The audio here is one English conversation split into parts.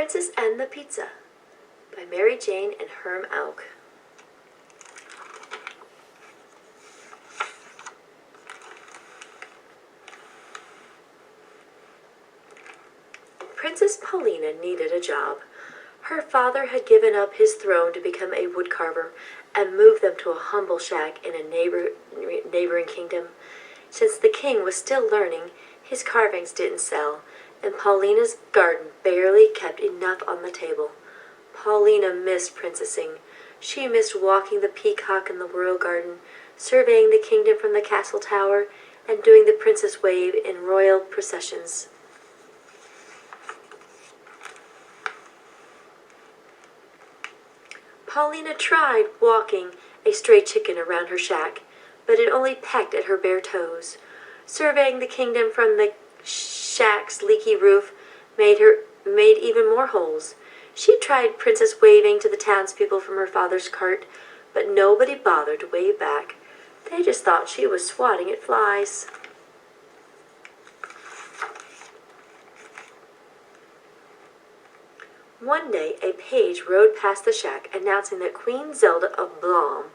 Princess and the Pizza by Mary Jane and Herm Auk. Princess Paulina needed a job. Her father had given up his throne to become a woodcarver and moved them to a humble shack in a neighboring kingdom. Since the king was still learning, his carvings didn't sell, and Paulina's garden barely kept enough on the table. Paulina missed princessing. She missed walking the peacock in the royal garden, surveying the kingdom from the castle tower, and doing the princess wave in royal processions. Paulina tried walking a stray chicken around her shack, but it only pecked at her bare toes. Surveying the kingdom from the shack's leaky roof made even more holes. She tried princess waving to the townspeople from her father's cart, but nobody bothered to wave back. They just thought she was swatting at flies. One day, a page rode past the shack announcing that Queen Zelda of Blom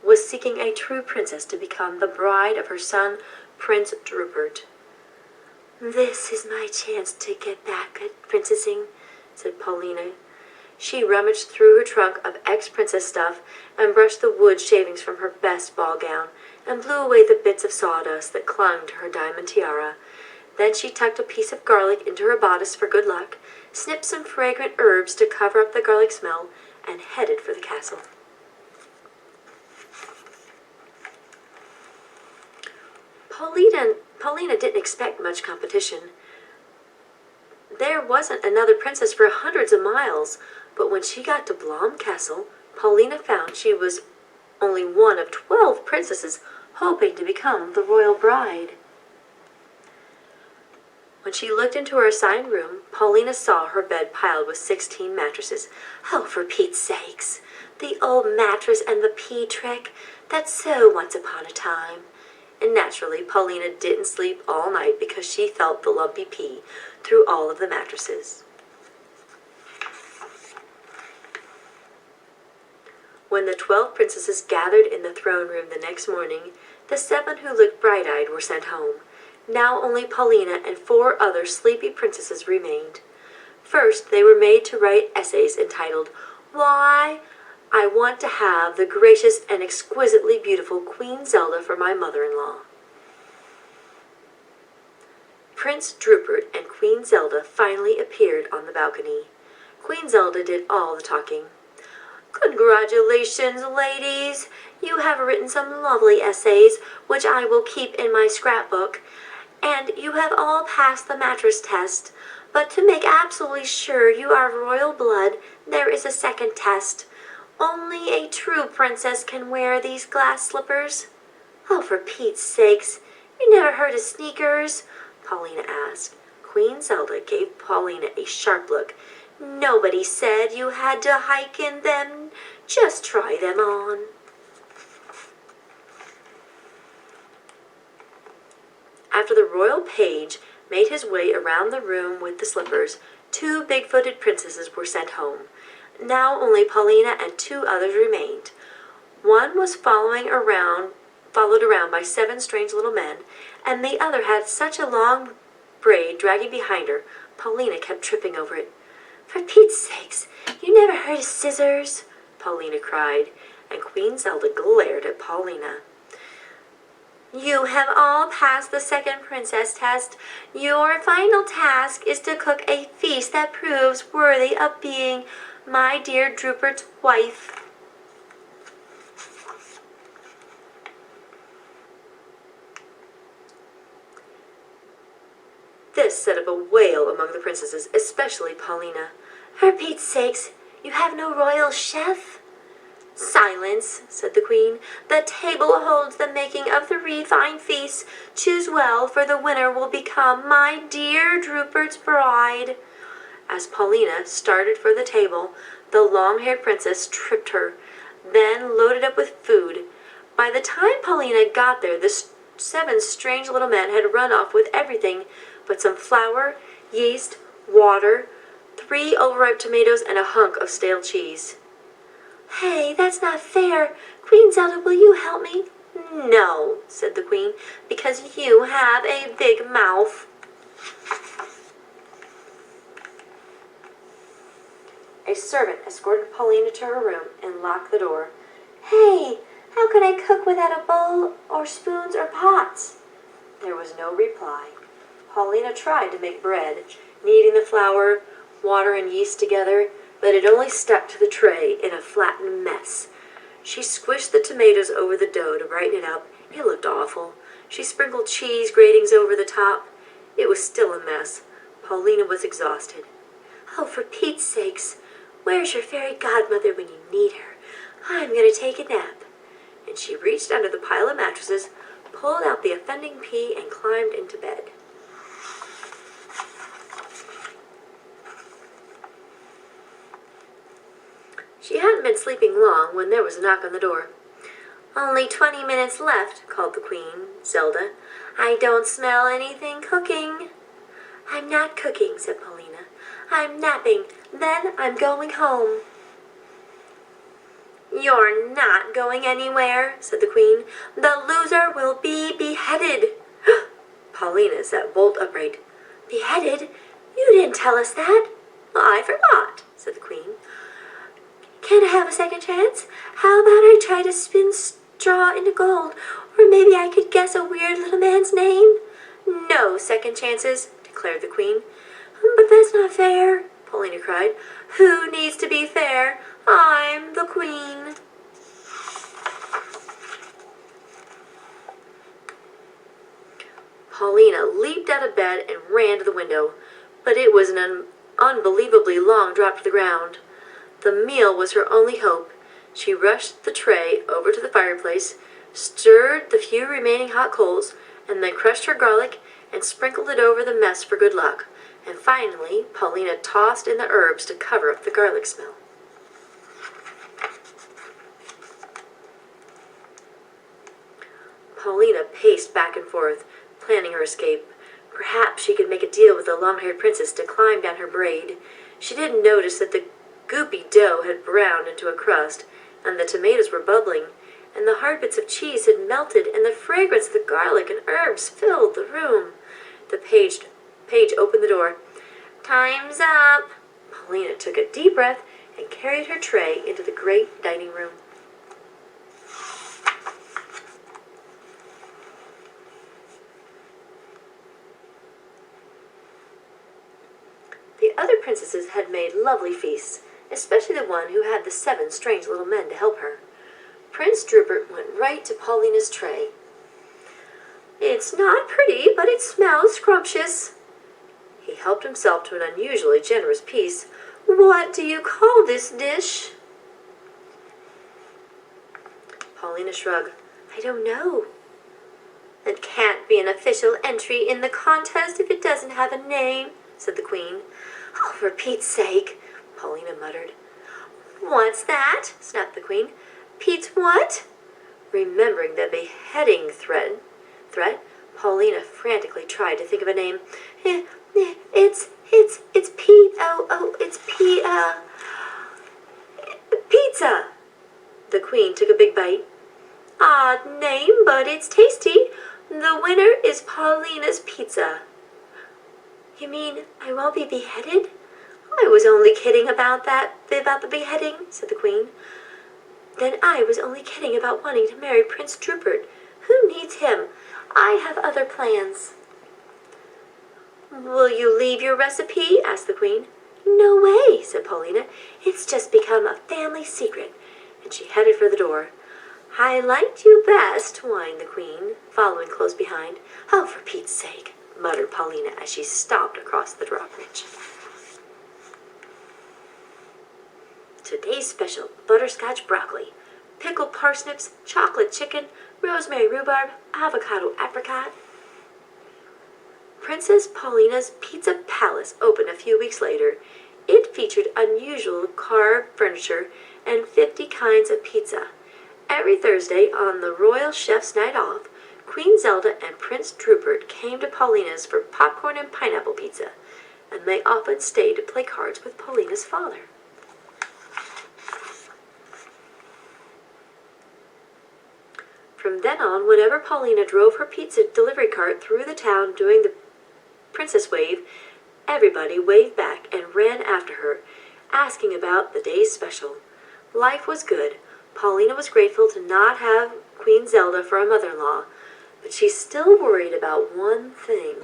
was seeking a true princess to become the bride of her son, Prince Rupert. "This is my chance to get back at princessing," said Paulina. She rummaged through her trunk of ex-princess stuff and brushed the wood shavings from her best ball gown and blew away the bits of sawdust that clung to her diamond tiara. Then she tucked a piece of garlic into her bodice for good luck, snipped some fragrant herbs to cover up the garlic smell, and headed for the castle. Paulina didn't expect much competition. There wasn't another princess for hundreds of miles, but when she got to Blom Castle, Paulina found she was only one of 12 princesses hoping to become the royal bride. When she looked into her assigned room, Paulina saw her bed piled with 16 mattresses. "Oh, for Pete's sakes! The old mattress and the pea trick! That's so once upon a time." And naturally, Paulina didn't sleep all night because she felt the lumpy pea through all of the mattresses. When the 12 princesses gathered in the throne room the next morning, the 7 who looked bright-eyed were sent home. Now only Paulina and 4 other sleepy princesses remained. First, they were made to write essays entitled, "Why I Want to Have the Gracious and Exquisitely Beautiful Queen Zelda for My Mother-in-Law." Prince Rupert and Queen Zelda finally appeared on the balcony. Queen Zelda did all the talking. "Congratulations, ladies! You have written some lovely essays, which I will keep in my scrapbook, and you have all passed the mattress test. But to make absolutely sure you are royal blood, there is a second test. Only a true princess can wear these glass slippers." "Oh, for Pete's sakes, you never heard of sneakers?" Paulina asked. Queen Zelda gave Paulina a sharp look. "Nobody said you had to hike in them. Just try them on." After the royal page made his way around the room with the slippers, 2 big-footed princesses were sent home. Now only Paulina and 2 others remained. One was followed around by 7 strange little men, and the other had such a long braid dragging behind her, Paulina kept tripping over it. "For Pete's sakes, you never heard of scissors?" Paulina cried, and Queen Zelda glared at Paulina. "You have all passed the second princess test. Your final task is to cook a feast that proves worthy of being my dear Rupert's wife." This set up a wail among the princesses, especially Paulina. "For Pete's sakes, you have no royal chef?" "Silence," said the queen. "The table holds the making of 3 fine feasts. Choose well, for the winner will become my dear Rupert's bride." As Paulina started for the table, the long-haired princess tripped her, then loaded up with food. By the time Paulina got there, the 7 strange little men had run off with everything but some flour, yeast, water, 3 overripe tomatoes, and a hunk of stale cheese. "Hey, that's not fair. Queen Zelda, will you help me?" "No," said the queen, "because you have a big mouth." A servant escorted Paulina to her room and locked the door. "Hey, how can I cook without a bowl or spoons or pots?" There was no reply. Paulina tried to make bread, kneading the flour, water, and yeast together, but it only stuck to the tray in a flattened mess. She squished the tomatoes over the dough to brighten it up. It looked awful. She sprinkled cheese gratings over the top. It was still a mess. Paulina was exhausted. "Oh, for Pete's sakes, where's your fairy godmother when you need her? I'm going to take a nap." And she reached under the pile of mattresses, pulled out the offending pea, and climbed into bed. She hadn't been sleeping long when there was a knock on the door. "Only 20 minutes left," called the Queen, Zelda. "I don't smell anything cooking." "I'm not cooking," said Paulina. "I'm napping. Then I'm going home." "You're not going anywhere," said the Queen. "The loser will be beheaded." Paulina sat bolt upright. "Beheaded? You didn't tell us that." "I forgot," said the Queen. "Can I have a second chance? How about I try to spin straw into gold? Or maybe I could guess a weird little man's name?" "No second chances," declared the Queen. "But that's not fair," Paulina cried. "Who needs to be fair? I'm the Queen." Paulina leaped out of bed and ran to the window, but it was an unbelievably long drop to the ground. The meal was her only hope. She rushed the tray over to the fireplace, stirred the few remaining hot coals, and then crushed her garlic and sprinkled it over the mess for good luck. And finally, Paulina tossed in the herbs to cover up the garlic smell. Paulina paced back and forth, planning her escape. Perhaps she could make a deal with the long-haired princess to climb down her braid. She didn't notice that the goopy dough had browned into a crust, and the tomatoes were bubbling, and the hard bits of cheese had melted, and the fragrance of the garlic and herbs filled the room. The page opened the door. "Time's up." Paulina took a deep breath and carried her tray into the great dining room. The other princesses had made lovely feasts, especially the one who had the 7 strange little men to help her. Prince Drupert went right to Paulina's tray. "It's not pretty, but it smells scrumptious." He helped himself to an unusually generous piece. "What do you call this dish?" Paulina shrugged. "I don't know." "It can't be an official entry in the contest if it doesn't have a name," said the Queen. "Oh, for Pete's sake," Paulina muttered. "What's that?" snapped the Queen. "Pete's what?" Remembering the beheading threat, Paulina frantically tried to think of a name. It's Pete. It's Pizza." The Queen took a big bite. "Odd name, but it's tasty. The winner is Paulina's Pizza." "You mean I won't be beheaded?" "I was only kidding about the beheading," said the Queen. "Then I was only kidding about wanting to marry Prince Drupert. Who needs him? I have other plans." "Will you leave your recipe?" asked the Queen. "No way," said Paulina. "It's just become a family secret." And she headed for the door. "I liked you best," whined the Queen, following close behind. "Oh, for Pete's sake," muttered Paulina as she stomped across the drawbridge. Today's special: butterscotch broccoli, pickled parsnips, chocolate chicken, rosemary rhubarb, avocado apricot. Princess Paulina's Pizza Palace opened a few weeks later. It featured unusual carved furniture and 50 kinds of pizza. Every Thursday on the Royal Chef's Night Off, Queen Zelda and Prince Drupert came to Paulina's for popcorn and pineapple pizza. and they often stayed to play cards with Paulina's father. From then on, whenever Paulina drove her pizza delivery cart through the town doing the princess wave, everybody waved back and ran after her, asking about the day's special. Life was good. Paulina was grateful to not have Queen Zelda for a mother-in-law, but she still worried about one thing.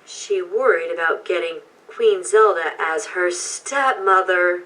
She worried about getting Queen Zelda as her stepmother.